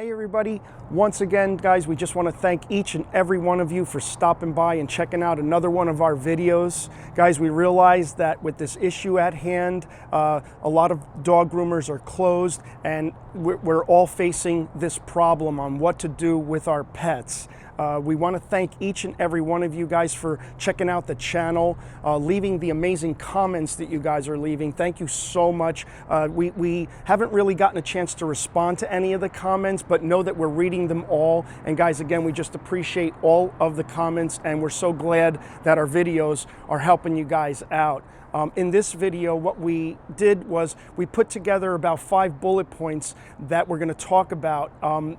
Hey everybody, once again guys, we just want to thank each and every one of you for stopping by and checking out another one of our videos. Guys, we realize that with this issue at hand, a lot of dog groomers are closed and we're all facing this problem on what to do with our pets. We want to thank each and every one of you guys for checking out the channel, leaving the amazing comments that you guys are leaving. Thank you so much. We haven't really gotten a chance to respond to any of the comments, but know that we're reading them all. And guys, again, we just appreciate all of the comments, and we're so glad that our videos are helping you guys out. In this video, what we did was we put together about 5 bullet points that we're going to talk about on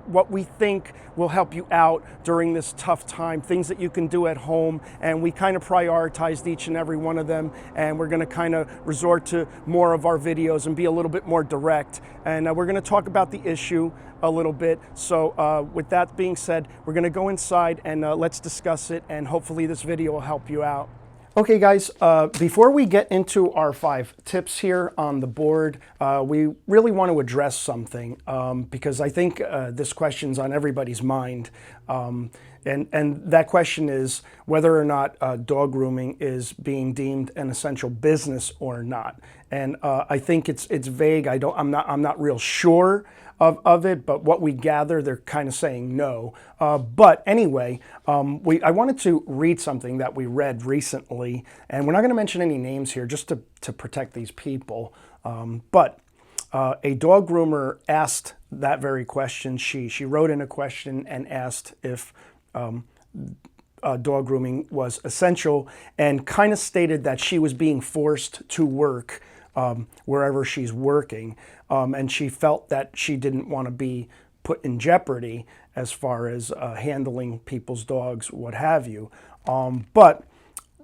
what we think will help you out during this tough time, things that you can do at home, and we kind of prioritized each and every one of them, and we're going to kind of resort to more of our videos and be a little bit more direct, and we're going to talk about the issue a little bit. So with that being said, we're going to go inside and let's discuss it, and hopefully this video will help you out. Okay guys, before we get into our 5 tips here on the board, we really want to address something because I think this question's on everybody's mind. And that question is whether or not dog grooming is being deemed an essential business or not. And I think it's vague. I'm not real sure of it, but what we gather, they're kind of saying no. But anyway, I wanted to read something that we read recently, and we're not going to mention any names here just to protect these people. But a dog groomer asked that very question. She wrote in a question and asked if dog grooming was essential, and kind of stated that she was being forced to work wherever she's working, and she felt that she didn't want to be put in jeopardy as far as handling people's dogs, what have you. But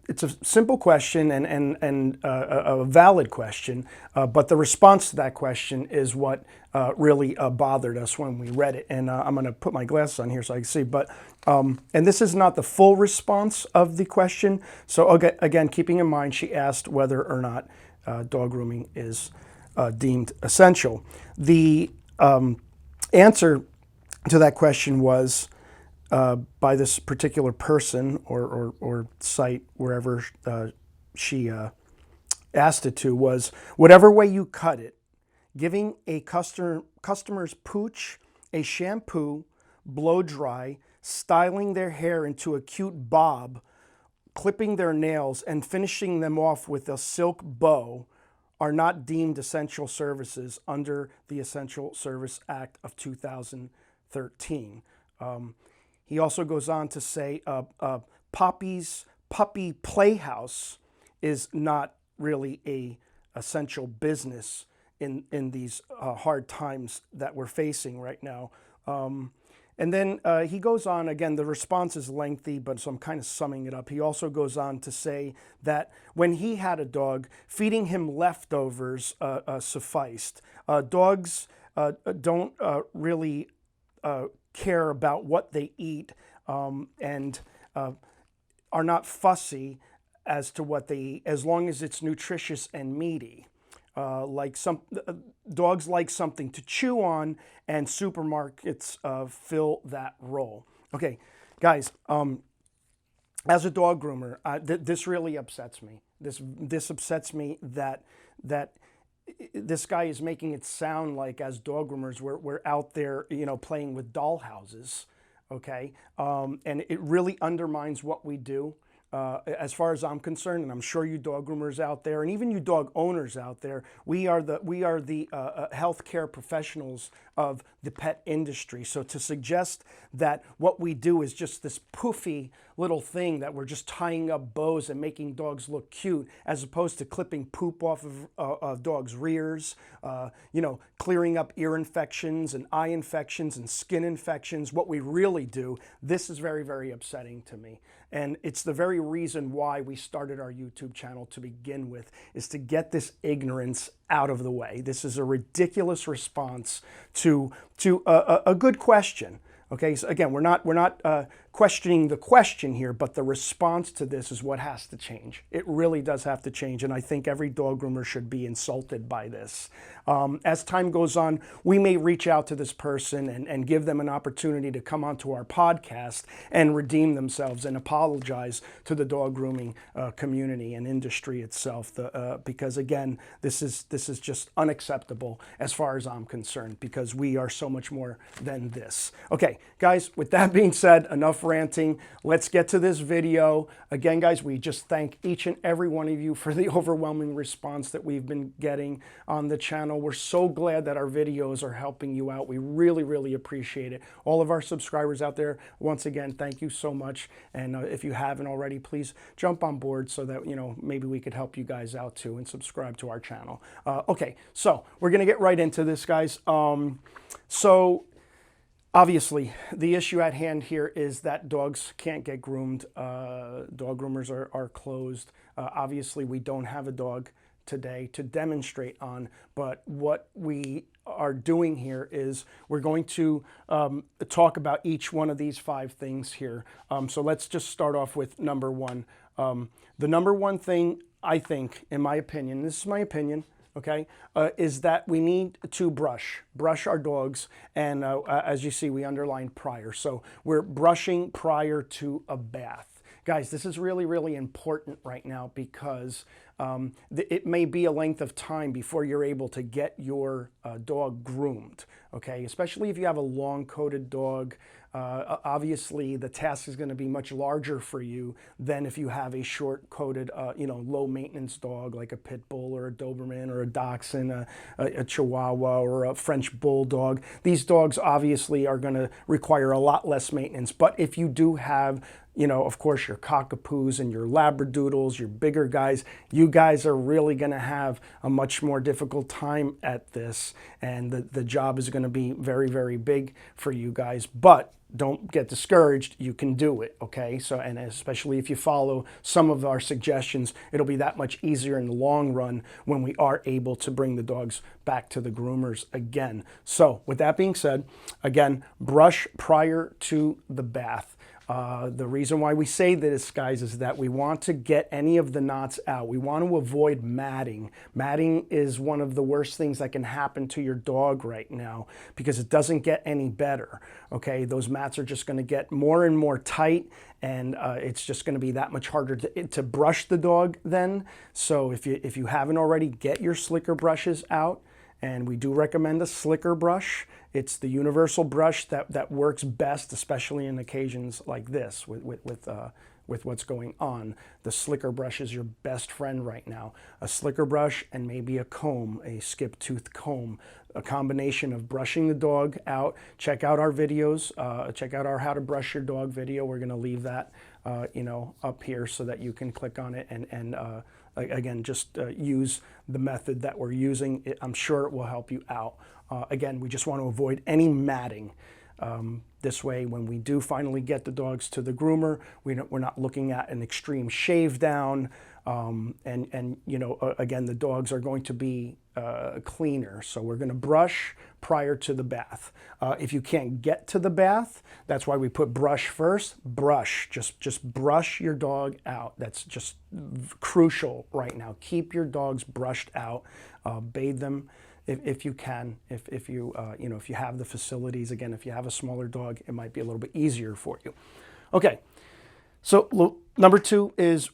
it's a simple question and a valid question, but the response to that question is what really bothered us when we read it. And I'm going to put my glasses on here so I can see. But and this is not the full response of the question. So again, keeping in mind, she asked whether or not dog grooming is deemed essential. The answer to that question was by this particular person or site, wherever she asked it to, was whatever way you cut it, giving a customer's pooch a shampoo, blow dry, styling their hair into a cute bob, clipping their nails, and finishing them off with a silk bow are not deemed essential services under the Essential Service Act of 2013. He also goes on to say Poppy's Puppy Playhouse is not really a essential business in these hard times that we're facing right now. And then he goes on, again, the response is lengthy, but so I'm kind of summing it up. He also goes on to say that when he had a dog, feeding him leftovers sufficed. Dogs don't really care about what they eat and are not fussy as to what they eat, as long as it's nutritious and meaty. Dogs like something to chew on, and supermarkets fill that role. Okay, guys, as a dog groomer, this really upsets me. This upsets me that this guy is making it sound like as dog groomers we're out there, playing with doll houses. Okay, and it really undermines what we do. As far as I'm concerned, and I'm sure you dog groomers out there, and even you dog owners out there, we are the healthcare professionals of the pet industry. So to suggest that what we do is just this poofy little thing that we're just tying up bows and making dogs look cute, as opposed to clipping poop off of dogs' rears, clearing up ear infections and eye infections and skin infections, what we really do, this is very, very upsetting to me. And it's the very reason why we started our YouTube channel to begin with, is to get this ignorance out of the way. This is a ridiculous response to a good question. Okay, so again, we're not questioning the question here, but the response to this is what has to change. It really does have to change, and I think every dog groomer should be insulted by this. As time goes on, we may reach out to this person and give them an opportunity to come onto our podcast and redeem themselves and apologize to the dog grooming community and industry itself, because again, this is just unacceptable as far as I'm concerned, because we are so much more than this. Okay, guys, with that being said, enough ranting. Let's get to this video. Again, guys, we just thank each and every one of you for the overwhelming response that we've been getting on the channel. We're so glad that our videos are helping you out. We really, really appreciate it. All of our subscribers out there, once again, thank you so much. And if you haven't already, please jump on board so that, maybe we could help you guys out too, and subscribe to our channel. Okay, so we're going to get right into this, guys. So obviously, the issue at hand here is that dogs can't get groomed. Dog groomers are closed. Obviously, we don't have a dog today to demonstrate on, but what we are doing here is we're going to talk about each one of these 5 things here. So let's just start off with number 1. The number 1 thing, I think, in my opinion, this is my opinion, okay, is that we need to brush our dogs. And as you see, we underlined prior. So we're brushing prior to a bath. Guys, this is really, really important right now, because it may be a length of time before you're able to get your dog groomed, okay? Especially if you have a long-coated dog. Obviously, the task is going to be much larger for you than if you have a short-coated, low-maintenance dog like a pit bull or a Doberman or a Dachshund, a Chihuahua or a French Bulldog. These dogs obviously are going to require a lot less maintenance. But if you do have, of course, your Cockapoos and your Labradoodles, your bigger guys, you guys are really going to have a much more difficult time at this. And the job is going to be very, very big for you guys. But don't get discouraged. You can do it, okay? So, and especially if you follow some of our suggestions, it'll be that much easier in the long run when we are able to bring the dogs back to the groomers again. So, with that being said, again, brush prior to the bath. The reason why we say this, guys, is that we want to get any of the knots out. We want to avoid matting. Matting is one of the worst things that can happen to your dog right now, because it doesn't get any better, okay? Those mats are just going to get more and more tight, and it's just going to be that much harder to brush the dog then. So if you haven't already, get your slicker brushes out. And we do recommend a slicker brush. It's the universal brush that works best, especially in occasions like this with what's going on. The slicker brush is your best friend right now. A slicker brush and maybe a comb, a skip tooth comb, a combination of brushing the dog out. Check out our videos. Check out our How to Brush Your Dog video. We're going to leave that up here so that you can click on it and again, just use the method that we're using. I'm sure it will help you out. Again, we just want to avoid any matting. This way, when we do finally get the dogs to the groomer, we're not looking at an extreme shave down. Again, the dogs are going to be cleaner. So we're going to brush prior to the bath. If you can't get to the bath, that's why we put brush first. Brush, just brush your dog out. That's just crucial right now. Keep your dogs brushed out. Bathe them if you can. If you have the facilities. Again, if you have a smaller dog, it might be a little bit easier for you. Okay, so number 2 is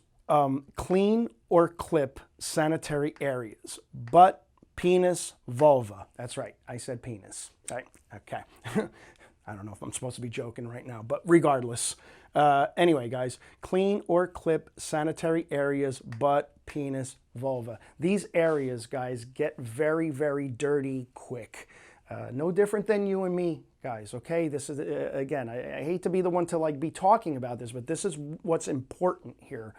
clean or clip sanitary areas: butt, penis, vulva. That's right, I said penis. Right? Okay. I don't know if I'm supposed to be joking right now, but regardless. Anyway, guys, clean or clip sanitary areas: butt, penis, vulva. These areas, guys, get very, very dirty quick. No different than you and me, guys, okay? This is, again, I hate to be the one to be talking about this, but this is what's important here.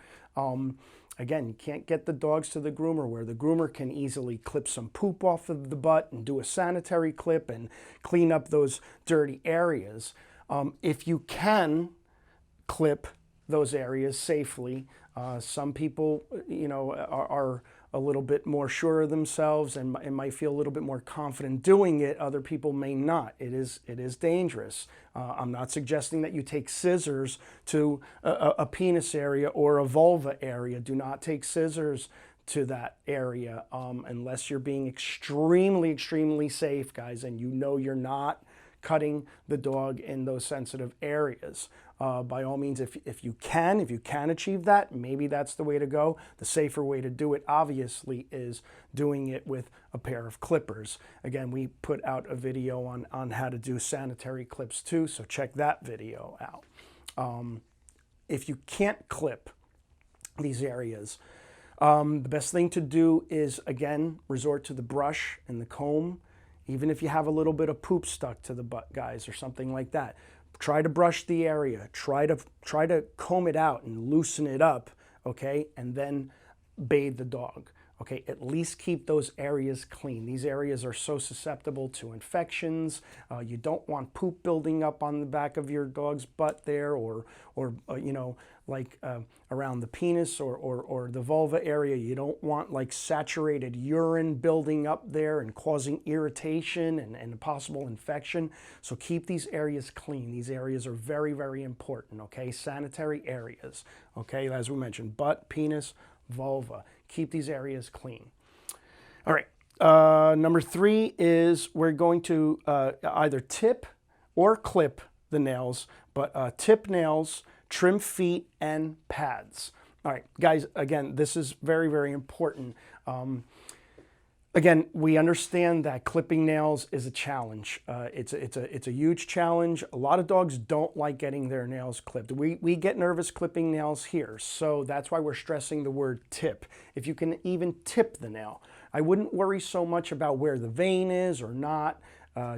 Again, you can't get the dogs to the groomer where the groomer can easily clip some poop off of the butt and do a sanitary clip and clean up those dirty areas. If you can clip those areas safely, some people, are a little bit more sure of themselves and might feel a little bit more confident doing it. Other people may not. It is dangerous. I'm not suggesting that you take scissors to a penis area or a vulva area. Do not take scissors to that area unless you're being extremely safe, guys, and you know you're not cutting the dog in those sensitive areas. By all means, if you can achieve that, maybe that's the way to go. The safer way to do it, obviously, is doing it with a pair of clippers. Again, we put out a video on how to do sanitary clips too, so check that video out. If you can't clip these areas, the best thing to do is, again, resort to the brush and the comb. Even if you have a little bit of poop stuck to the butt, guys, or something like that, try to brush the area. Try to comb it out and loosen it up, okay? And then bathe the dog, okay? At least keep those areas clean. These areas are so susceptible to infections. You don't want poop building up on the back of your dog's butt there, or you know, like around the penis or the vulva area. You don't want like saturated urine building up there and causing irritation and a possible infection. So keep these areas clean. These areas are very important, okay? Sanitary areas, okay? As we mentioned, butt, penis, vulva. Keep these areas clean. All right, number 3 is we're going to either tip or clip the nails, but tip nails, trim feet, and pads. All right, guys, again, this is very important. Again, we understand that clipping nails is a challenge. It's a huge challenge. A lot of dogs don't like getting their nails clipped. We get nervous clipping nails here, so that's why we're stressing the word tip. If you can even tip the nail, I wouldn't worry so much about where the vein is or not.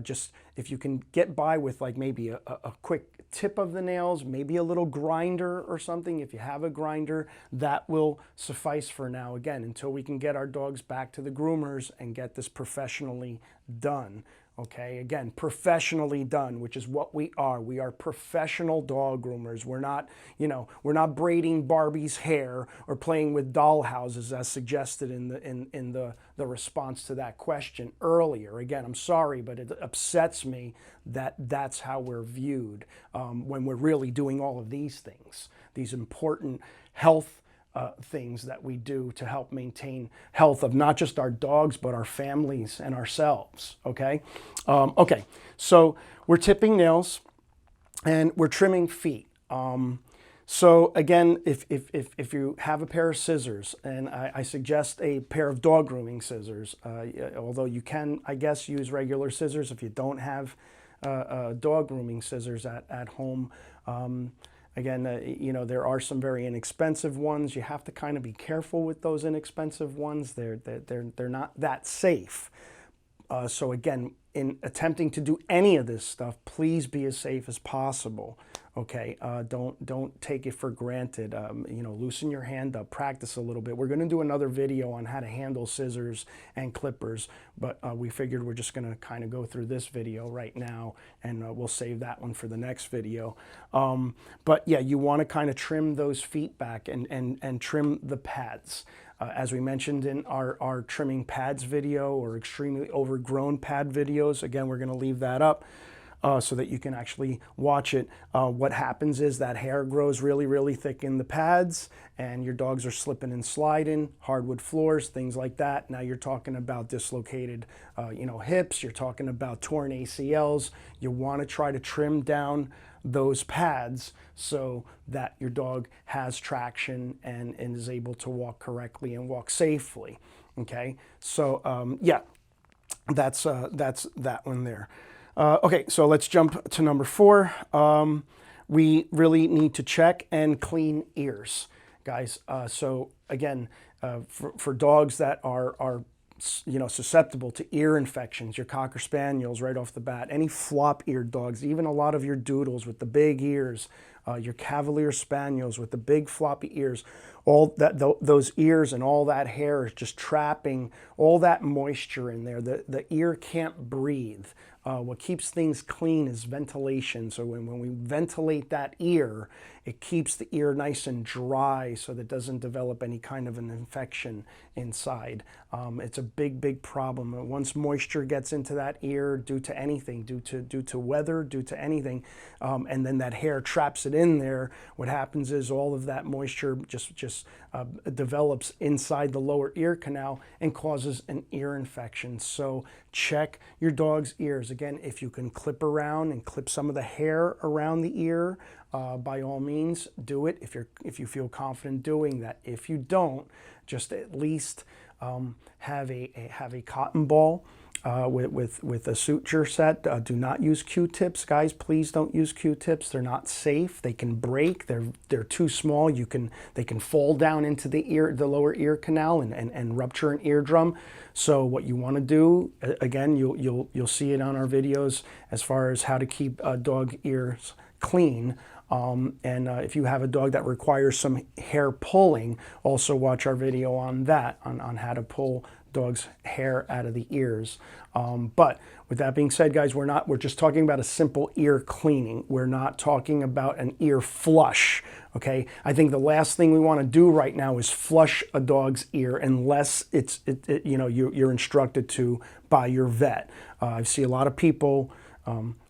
Just if you can get by with like maybe a quick tip of the nails, maybe a little grinder or something. If you have a grinder, that will suffice for now, again, until we can get our dogs back to the groomers and get this professionally done. Okay, again, professionally done, which is what we are. We are professional dog groomers. We're not, you know, we're not braiding Barbie's hair or playing with doll houses as suggested in the response to that question earlier. Again, I'm sorry, but it upsets me that that's how we're viewed when we're really doing all of these things, these important health things that we do to help maintain health of not just our dogs, but our families and ourselves, okay? Okay, so we're tipping nails and we're trimming feet. So again, if you have a pair of scissors, and I suggest a pair of dog grooming scissors, although you can, I guess, use regular scissors if you don't have dog grooming scissors at home. Again, you know, there are some very inexpensive ones. You have to kind of be careful with those inexpensive ones. They're not that safe. So again, in attempting to do any of this stuff, please be as safe as possible. Okay, don't take it for granted. You know, loosen your hand up, practice a little bit. We're going to do another video on how to handle scissors and clippers, but we figured we're just going to kind of go through this video right now, and we'll save that one for the next video. But yeah, you want to kind of trim those feet back and trim the pads. As we mentioned in our trimming pads video or extremely overgrown pad videos, again, we're going to leave that up so that you can actually watch it. What happens is that hair grows really thick in the pads, and your dogs are slipping and sliding, hardwood floors, things like that. Now you're talking about dislocated you know, hips, you're talking about torn ACLs. You want to try to trim down those pads so that your dog has traction and is able to walk correctly and walk safely. Okay, so yeah, that's that one there. Okay, so let's jump to number 4. We really need to check and clean ears, guys. So again, for dogs that are you know, susceptible to ear infections, your Cocker Spaniels right off the bat, any flop-eared dogs, even a lot of your Doodles with the big ears, your Cavalier Spaniels with the big floppy ears, all that those ears and all that hair is just trapping all that moisture in there. The ear can't breathe. What keeps things clean is ventilation. So when we ventilate that ear, it keeps the ear nice and dry so that it doesn't develop any kind of an infection inside. It's a big problem. Once moisture gets into that ear due to anything, due to weather, due to anything, and then that hair traps it in there, what happens is all of that moisture just develops inside the lower ear canal and causes an ear infection. So check your dog's ears. Again, if you can clip around and clip some of the hair around the ear, by all means, do it if you feel confident doing that. If you don't, just at least have a cotton ball with a suture set. Do not use Q-tips, guys. Please don't use Q-tips. They're not safe. They can break. They're too small. They can fall down into the lower ear canal and rupture an eardrum. So what you want to do, again, you'll see it on our videos as far as how to keep dog ears clean. If you have a dog that requires some hair pulling, also watch our video on that, on how to pull dog's hair out of the ears. But with that being said, guys, we're just talking about a simple ear cleaning. We're not talking about an ear flush. Okay, I think the last thing we want to do right now is flush a dog's ear unless you're instructed to by your vet. I see a lot of people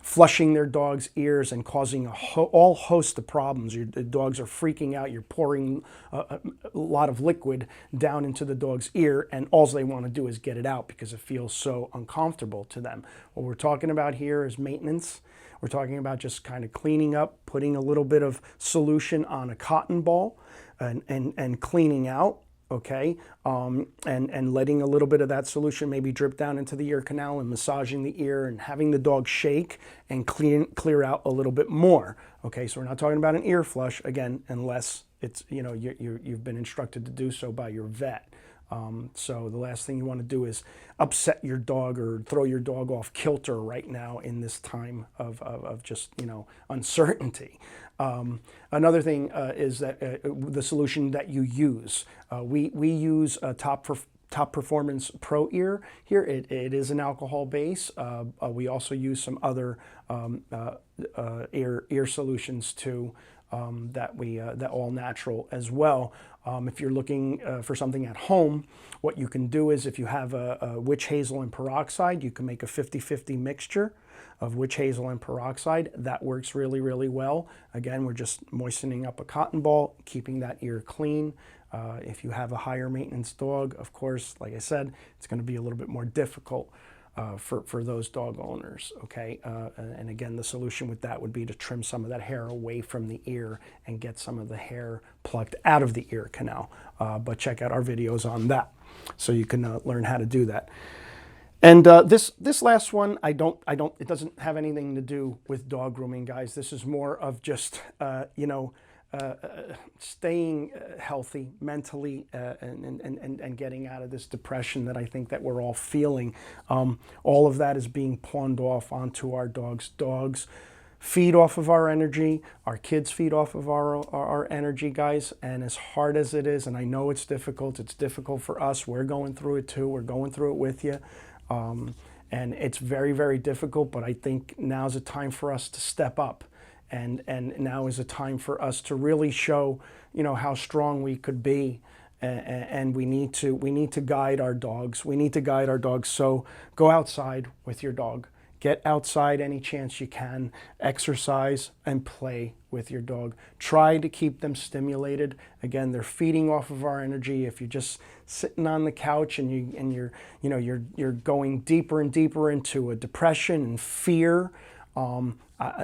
flushing their dog's ears and causing all host of problems. The dogs are freaking out. You're pouring a lot of liquid down into the dog's ear, and all they want to do is get it out because it feels so uncomfortable to them. What we're talking about here is maintenance. We're talking about just kind of cleaning up, putting a little bit of solution on a cotton ball and cleaning out. Okay, and letting a little bit of that solution maybe drip down into the ear canal and massaging the ear and having the dog shake and clear out a little bit more. Okay, so we're not talking about an ear flush, again, unless it's, you've been instructed to do so by your vet. So the last thing you want to do is upset your dog or throw your dog off kilter right now in this time of just, uncertainty. Another thing is that the solution that you use. We use Top Performance Pro Ear here. It is an alcohol base. We also use some other ear solutions too. That all natural as well. If you're looking for something at home, what you can do is if you have a witch hazel and peroxide, you can make a 50-50 mixture of witch hazel and peroxide. That works really, really well. Again, we're just moistening up a cotton ball, keeping that ear clean. If you have a higher maintenance dog, of course, like I said, it's going to be a little bit more difficult for those dog owners, okay? And again, the solution with that would be to trim some of that hair away from the ear and get some of the hair plucked out of the ear canal. But check out our videos on that so you can learn how to do that. And this last one, it doesn't have anything to do with dog grooming, guys. This is more of just, staying healthy mentally and getting out of this depression that I think that we're all feeling. All of that is being pawned off onto our dogs. Dogs feed off of our energy. Our kids feed off of our energy, guys. And as hard as it is, and I know it's difficult for us. We're going through it too. We're going through it with you. And it's very, very difficult, but I think now's a time for us to step up. And now is a time for us to really show, how strong we could be, and we need to guide our dogs. We need to guide our dogs. So go outside with your dog. Get outside any chance you can. Exercise and play with your dog. Try to keep them stimulated. Again, they're feeding off of our energy. If you're just sitting on the couch and you're going deeper and deeper into a depression and fear,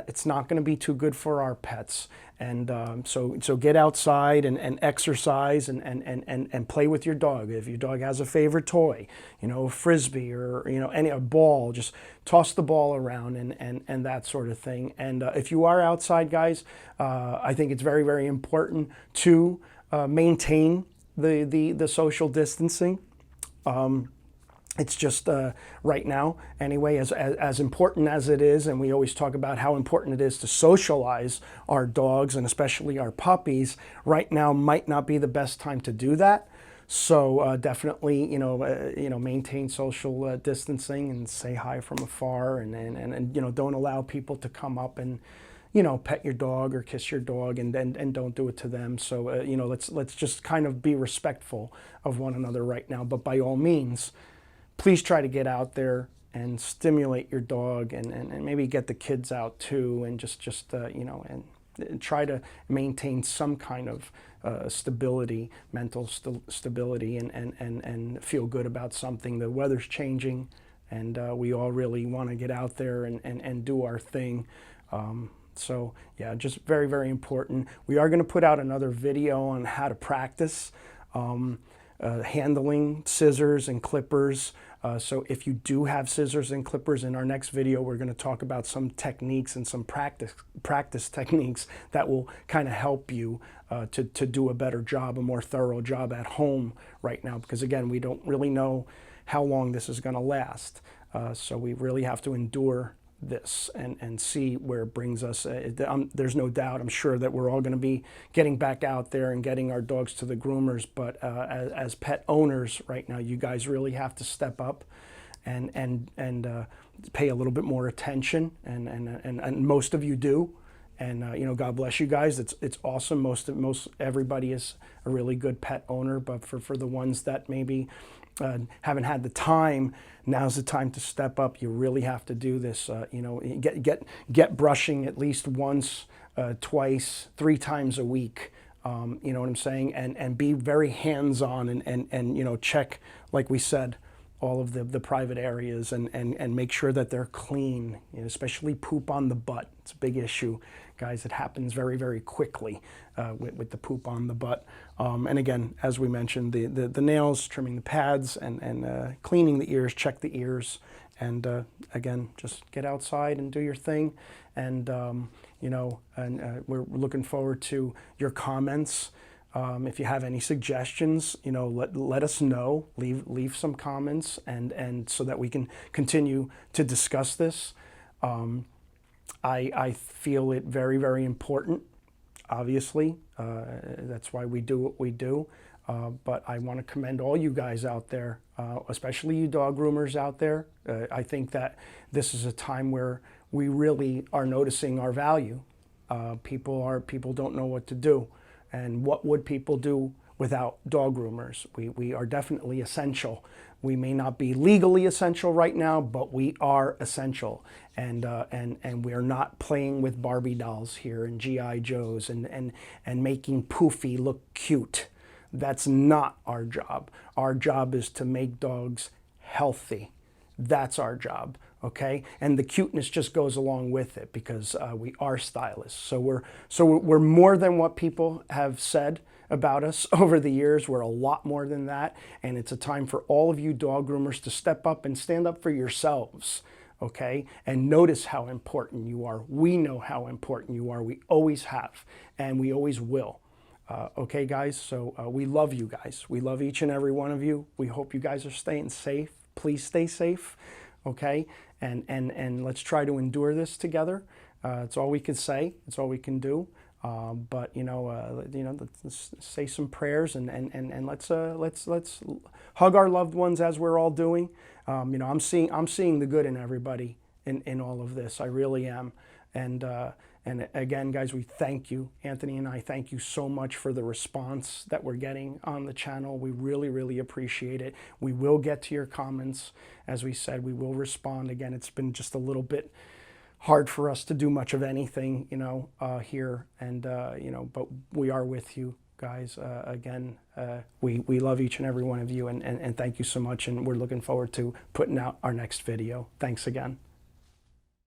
it's not going to be too good for our pets. And so get outside and exercise and play with your dog. If your dog has a favorite toy, a frisbee or a ball, just toss the ball around and that sort of thing. And if you are outside, guys, I think it's very, very important to maintain the social distancing. It's just right now, anyway, as important as it is, and we always talk about how important it is to socialize our dogs and especially our puppies, right now might not be the best time to do that. So definitely, maintain social distancing and say hi from afar, and don't allow people to come up and pet your dog or kiss your dog, and don't do it to them. So let's just kind of be respectful of one another right now. But by all means, please try to get out there and stimulate your dog, and maybe get the kids out too, and just and try to maintain some kind of stability, mental stability, and feel good about something. The weather's changing, and we all really want to get out there and do our thing. So yeah, just very, very important. We are going to put out another video on how to practice handling scissors and clippers. So if you do have scissors and clippers, in our next video, we're going to talk about some techniques and some practice techniques that will kind of help you to do a better job, a more thorough job at home right now. Because again, we don't really know how long this is going to last. So we really have to endure this and see where it brings us. There's no doubt, I'm sure, that we're all going to be getting back out there and getting our dogs to the groomers, but as pet owners right now, you guys really have to step up and pay a little bit more attention, and most of you do. And God bless you guys. It's awesome. Most everybody is a really good pet owner, but for the ones that maybe haven't had the time, now's the time to step up. You really have to do this. Get brushing at least once, twice, 3 times a week. You know what I'm saying? And be very hands-on, and check, like we said, all of the private areas, and make sure that they're clean, especially poop on the butt. It's a big issue, guys. It happens very, very quickly with the poop on the butt. And again, as we mentioned, the nails, trimming the pads, and cleaning the ears, check the ears. And again, just get outside and do your thing. And, we're looking forward to your comments. If you have any suggestions, let us know. Leave some comments, and so that we can continue to discuss this. I feel it very, very important. Obviously, that's why we do what we do. But I want to commend all you guys out there, especially you dog groomers out there. I think that this is a time where we really are noticing our value. People don't know what to do. And what would people do without dog groomers? We are definitely essential. We may not be legally essential right now, but we are essential. And we are not playing with Barbie dolls here and G.I. Joes and making Poofy look cute. That's not our job. Our job is to make dogs healthy. That's our job, okay? And the cuteness just goes along with it, because we are stylists. So we're more than what people have said about us over the years. We're a lot more than that, and it's a time for all of you dog groomers to step up and stand up for yourselves, okay? And notice how important you are. We know how important you are. We always have, and we always will. Okay, guys? So we love you guys. We love each and every one of you. We hope you guys are staying safe. Please stay safe, okay? And let's try to endure this together. It's all we can say. It's all we can do. But let's say some prayers, and let's hug our loved ones as we're all doing. I'm seeing the good in everybody in all of this. I really am. And again, guys, we thank you. Anthony and I thank you so much for the response that we're getting on the channel. We really, really appreciate it. We will get to your comments. As we said, we will respond. Again, it's been just a little bit hard for us to do much of anything, here. And, but we are with you guys. Again, we love each and every one of you, and thank you so much. And we're looking forward to putting out our next video. Thanks again.